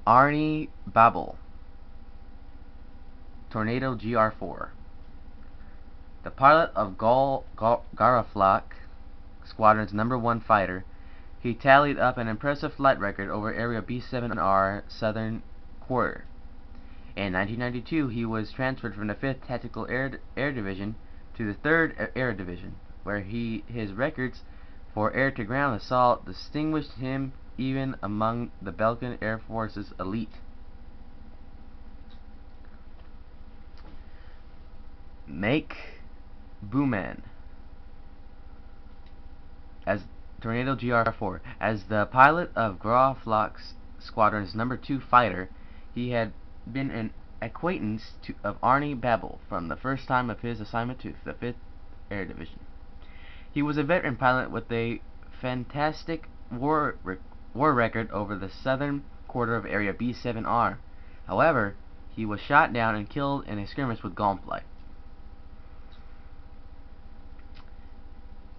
Arnie Babel, Tornado GR4. The pilot of Garaflak Squadron's #1 fighter, he tallied up an impressive flight record over Area B-7R Southern Quarter. In 1992, he was transferred from the 5th Tactical Air Division to the 3rd Air Division, where his records for air-to-ground assault distinguished him even among the Belgian Air Force's elite. Make Booman as Tornado GR4. As the pilot of Garaflak Squadron's #2 fighter, he had been an acquaintance of Arnie Babel from the first time of his assignment to the 5th Air Division. He was a veteran pilot with a fantastic war record over the southern quarter of Area B-7R. However, he was shot down and killed in a skirmish with Gonflight.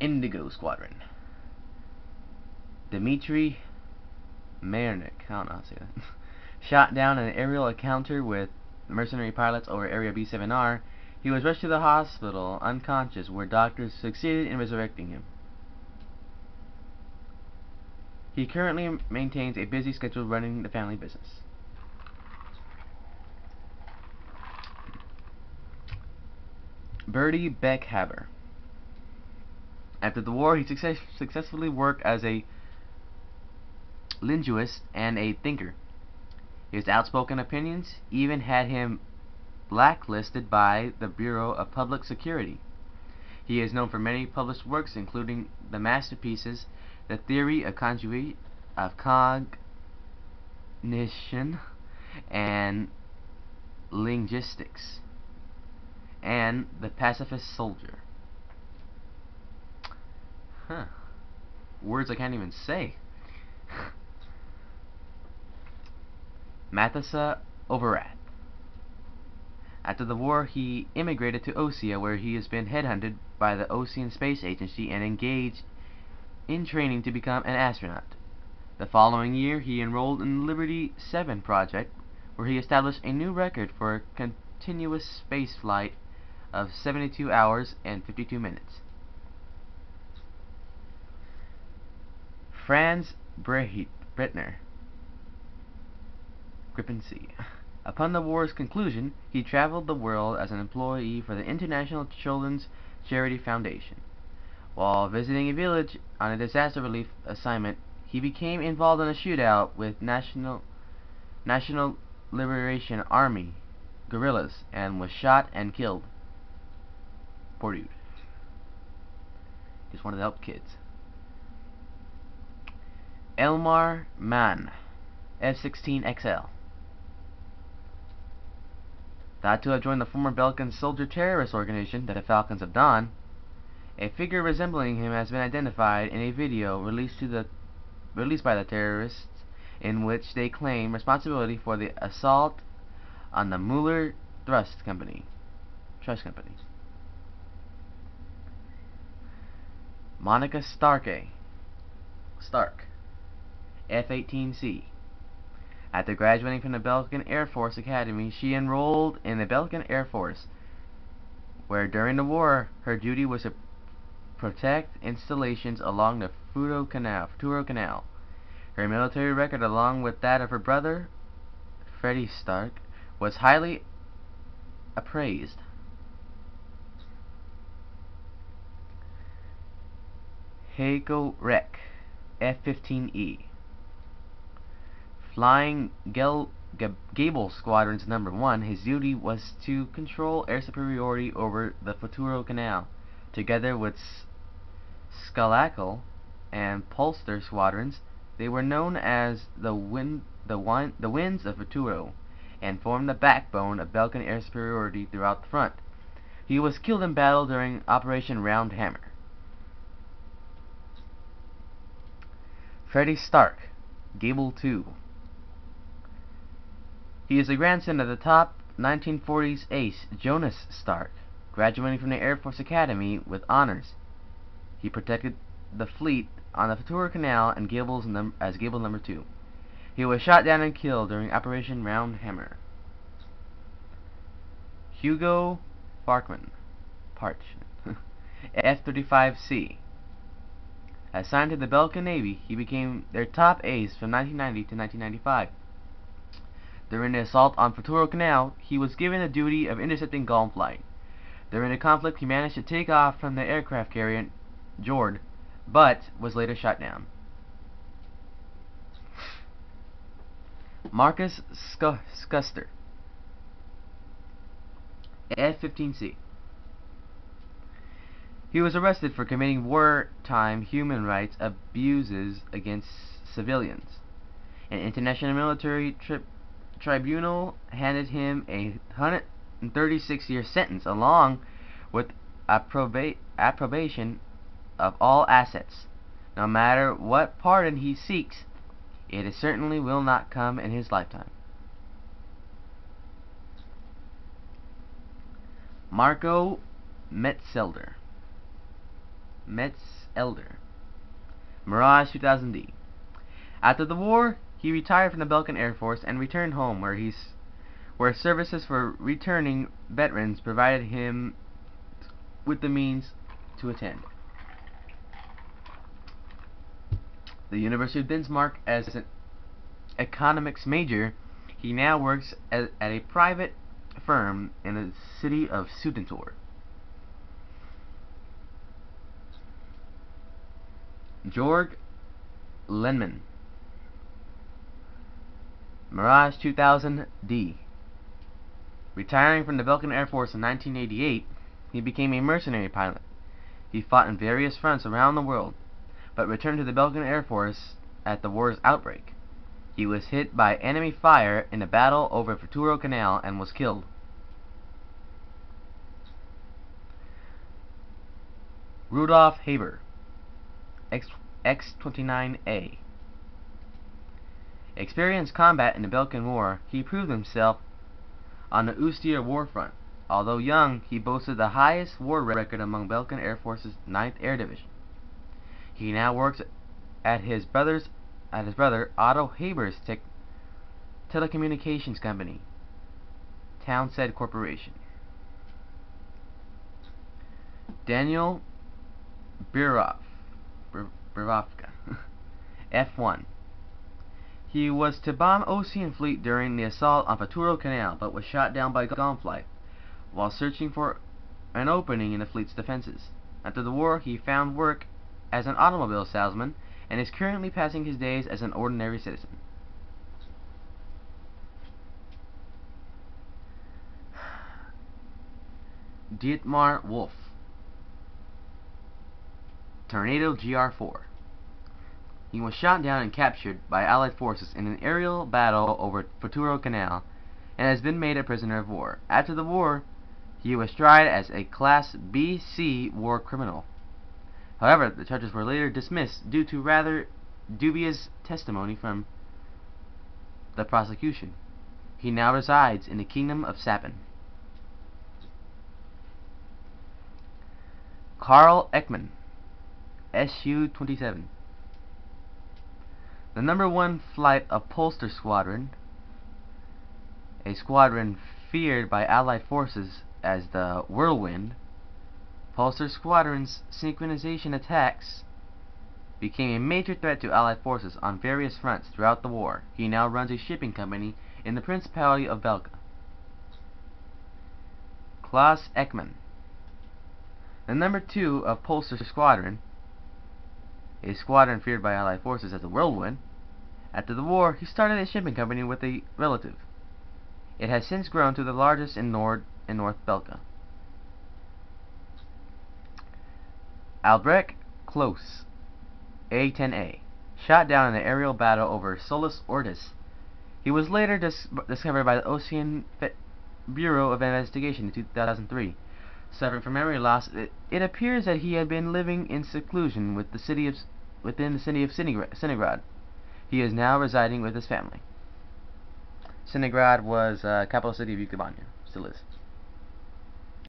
Indigo Squadron. Dmitry Mayernik, I don't know how to say that, shot down in an aerial encounter with mercenary pilots over Area B-7R. He was rushed to the hospital unconscious, where doctors succeeded in resurrecting him. He currently maintains a busy schedule running the family business. Bertie Beckhaber. After the war, he successfully worked as a linguist and a thinker. His outspoken opinions even had him blacklisted by the Bureau of Public Security. He is known for many published works, including the masterpieces The Theory of Cognition and Linguistics and The Pacifist Soldier. Words I can't even say. Matthesa Overath. After the war, he immigrated to Ossia, where he has been headhunted by the Ossian Space Agency and engaged in training to become an astronaut. The following year, he enrolled in the Liberty 7 project, where he established a new record for a continuous space flight of 72 hours and 52 minutes. Franz Bretner, Gripen C. Upon the war's conclusion, he traveled the world as an employee for the International Children's Charity Foundation. While visiting a village on a disaster relief assignment, he became involved in a shootout with National Liberation Army guerrillas and was shot and killed. Poor dude. Just wanted to help kids. Elmar Mann, F-16XL. Thought to have joined the former Belgian soldier terrorist organization, the Falcons of Dawn, a figure resembling him has been identified in a video released by the terrorists, in which they claim responsibility for the assault on the Mueller Trust Company. Monica Stark, F-18C. After graduating from the Belgian Air Force Academy, she enrolled in the Belgian Air Force, where during the war her duty was to protect installations along the Futuro Canal. Her military record, along with that of her brother, Freddie Stark, was highly appraised. Heiko Reck, F-15E. Flying Gable Squadron's #1, his duty was to control air superiority over the Futuro Canal. Together with Skalakel and Polster Squadrons, they were known as the Winds of Futuro, and formed the backbone of Belgian air superiority throughout the front. He was killed in battle during Operation Round Hammer. Freddie Stark, Gable 2. He is the grandson of the top 1940s ace Jonas Stark, graduating from the Air Force Academy with honors. He protected the fleet on the Futuro Canal and as Gable #2. He was shot down and killed during Operation Round Hammer. Hugo Parchman, F-35C. Assigned to the Belgian Navy, he became their top ace from 1990 to 1995. During the assault on Futuro Canal, he was given the duty of intercepting Gulf flight. During the conflict, he managed to take off from the aircraft carrier Jord, but was later shot down. Marcus Scuster, F-15C. He was arrested for committing wartime human rights abuses against civilians. An international military tribunal handed him a 136-year sentence along with approbation of all assets. No matter what pardon he seeks, it certainly will not come in his lifetime. Marco Metzelder, Mirage 2000D. After the war, he retired from the Belgian Air Force and returned home, where services for returning veterans provided him with the means to attend the University of Bismarck as an economics major. He now works at a private firm in the city of Sudentor. Georg Lenman, Mirage 2000D. Retiring from the Belgian Air Force in 1988, he became a mercenary pilot. He fought in various fronts around the world, but returned to the Belgian Air Force at the war's outbreak. He was hit by enemy fire in a battle over Futuro Canal and was killed. Rudolf Haber, X-29A. Experienced combat in the Balkan War, he proved himself on the Ustyr war front. Although young, he boasted the highest war record among Balkan Air Force's 9th Air Division. He now works at his brother Otto Haber's telecommunications company, Townsend Corporation. Daniel Birovka, F-1. He was to bomb Ocean Fleet during the assault on Futuro Canal, but was shot down by gunflight while searching for an opening in the fleet's defenses. After the war, he found work as an automobile salesman and is currently passing his days as an ordinary citizen. Dietmar Wolf, Tornado GR4. He was shot down and captured by Allied forces in an aerial battle over Futuro Canal and has been made a prisoner of war. After the war, he was tried as a Class B-C war criminal. However, the charges were later dismissed due to rather dubious testimony from the prosecution. He now resides in the Kingdom of Sapin. Karl Ekman, Su-27. The number 1 flight of Polster Squadron, a squadron feared by Allied forces as the Whirlwind. Polster Squadron's synchronization attacks became a major threat to Allied forces on various fronts throughout the war. He now runs a shipping company in the Principality of Belka. Klaus Ekman, the number 2 of Polster Squadron, a squadron feared by Allied forces as the Whirlwind. After the war, he started a shipping company with a relative. It has since grown to the largest in North Belka. Albrecht Close, A-10A, shot down in an aerial battle over Solus Ortis. He was later discovered by the Ocean Bureau of Investigation in 2003. Suffering from memory loss, it appears that he had been living in seclusion within the city of Sinigrad. He is now residing with his family. Sinigrad was capital city of Yukon, still is.